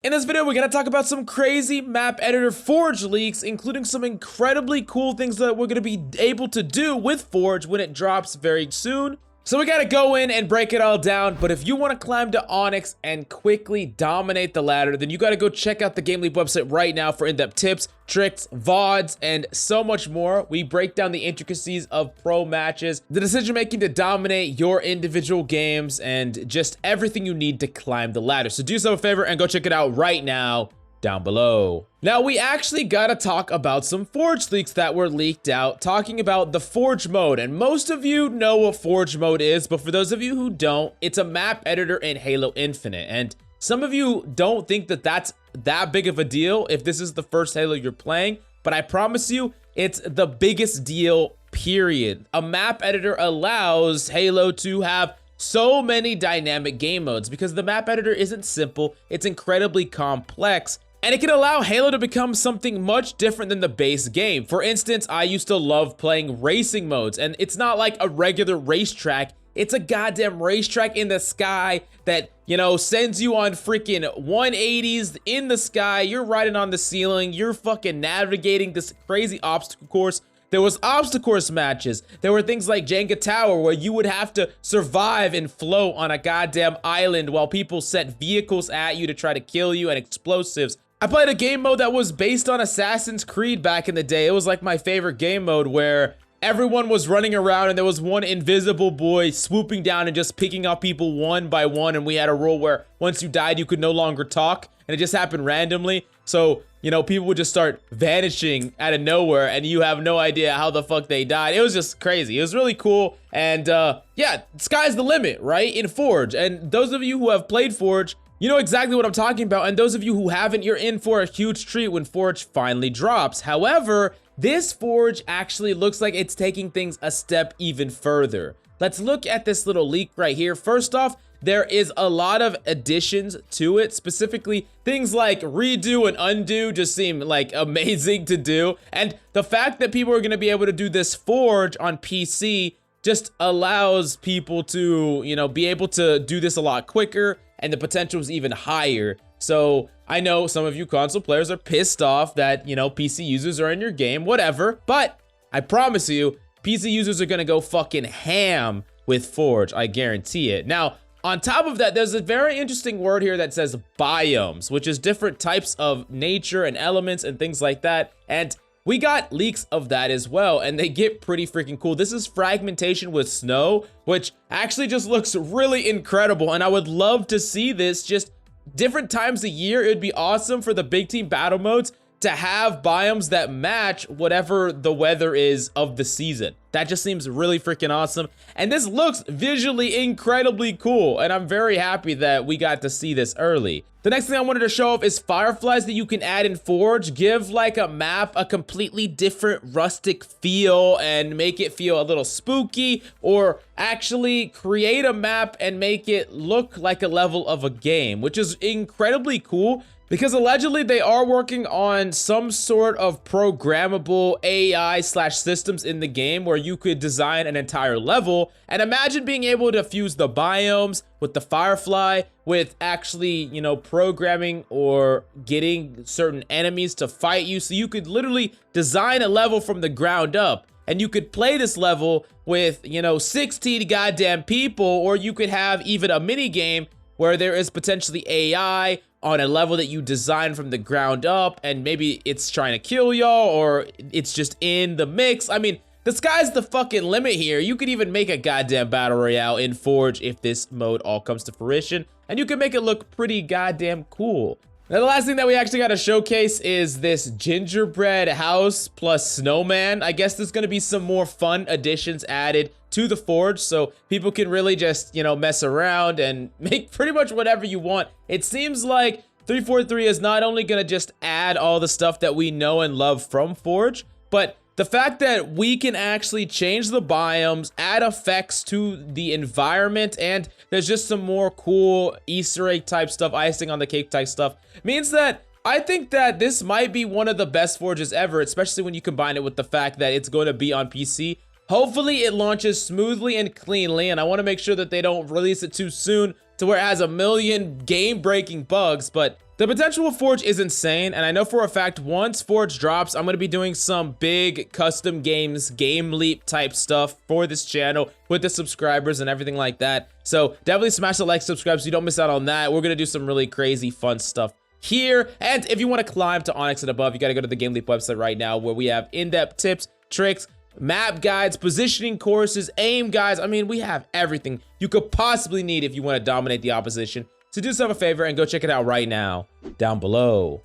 In this video, we're going to talk about some crazy map editor Forge leaks, including some incredibly cool things that we're going to be able to do with Forge when it drops very soon. So we got to go in and break it all down, but if you want to climb to Onyx and quickly dominate the ladder, then you got to go check out the GameLeap website right now for in-depth tips, tricks, VODs, and so much more. We break down the intricacies of pro matches, the decision making to dominate your individual games, and just everything you need to climb the ladder. So do yourself a favor and go check it out right now down below. Now, we actually gotta talk about some Forge leaks that were leaked out, talking about the Forge mode. And most of you know what Forge mode is, but for those of you who don't, it's a map editor in Halo Infinite. And some of you don't think that that's that big of a deal if this is the first Halo you're playing, but I promise you, it's the biggest deal, period. A map editor allows Halo to have so many dynamic game modes because the map editor isn't simple, it's incredibly complex. And it can allow Halo to become something much different than the base game. For instance, I used to love playing racing modes, and it's not like a regular racetrack. It's a goddamn racetrack in the sky that, you know, sends you on freaking 180s in the sky. You're riding on the ceiling. You're fucking navigating this crazy obstacle course. There was obstacle course matches. There were things like Jenga Tower where you would have to survive and float on a goddamn island while people set vehicles at you to try to kill you and explosives. I played a game mode that was based on Assassin's Creed back in the day. It was like my favorite game mode where everyone was running around and there was one invisible boy swooping down and just picking up people one by one, and we had a rule where once you died you could no longer talk, and it just happened randomly. So, you know, people would just start vanishing out of nowhere and you have no idea how the fuck they died. It was just crazy. It was really cool. And yeah, sky's the limit, right? In Forge. And those of you who have played Forge, you know exactly what I'm talking about. And those of you who haven't, you're in for a huge treat when Forge finally drops. However, this Forge actually looks like it's taking things a step even further. Let's look at this little leak right here. First off, there is a lot of additions to it. Specifically, things like redo and undo just seem like amazing to do. And the fact that people are going to be able to do this Forge on PC just allows people to, you know, be able to do this a lot quicker, and the potential is even higher. So I know some of you console players are pissed off that, you know, PC users are in your game, whatever. But I promise you, PC users are going to go fucking ham with Forge. I guarantee it. Now, on top of that, there's a very interesting word here that says biomes, which is different types of nature and elements and things like that. And we got leaks of that as well, and they get pretty freaking cool. This is fragmentation with snow, which actually just looks really incredible. And I would love to see this just different times a year. It would be awesome for the big team battle modes to have biomes that match whatever the weather is of the season. That just seems really freaking awesome. And this looks visually incredibly cool, and I'm very happy that we got to see this early. The next thing I wanted to show off is fireflies that you can add in Forge. Give like a map a completely different rustic feel and make it feel a little spooky, or actually create a map and make it look like a level of a game, which is incredibly cool. Because allegedly they are working on some sort of programmable AI slash systems in the game where you could design an entire level. And imagine being able to fuse the biomes with the firefly with actually, you know, programming or getting certain enemies to fight you. So you could literally design a level from the ground up. And you could play this level with, you know, 16 goddamn people, or you could have even a mini game where there is potentially AI on a level that you design from the ground up, and maybe it's trying to kill y'all, or it's just in the mix. I mean, the sky's the fucking limit here. You could even make a goddamn battle royale in Forge if this mode all comes to fruition, and you can make it look pretty goddamn cool. Now, the last thing that we actually got to showcase is this gingerbread house plus snowman. I guess there's going to be some more fun additions added to the Forge, so people can really just, you know, mess around and make pretty much whatever you want. It seems like 343 is not only going to just add all the stuff that we know and love from Forge, but the fact that we can actually change the biomes, add effects to the environment, and there's just some more cool Easter egg type stuff, icing on the cake type stuff, means that I think that this might be one of the best Forges ever, especially when you combine it with the fact that it's going to be on PC. Hopefully it launches smoothly and cleanly, and I want to make sure that they don't release it too soon to where it has a million game-breaking bugs, but The potential of Forge is insane, and I know for a fact once Forge drops, I'm going to be doing some big custom games, GameLeap type stuff for this channel with the subscribers and everything like that. So definitely smash the like, subscribe so you don't miss out on that. We're going to do some really crazy fun stuff here. And if you want to climb to Onyx and above, you got to go to the GameLeap website right now where we have in-depth tips, tricks, map guides, positioning courses, aim guides. I mean, we have everything you could possibly need if you want to dominate the opposition. So do yourself a favor and go check it out right now down below.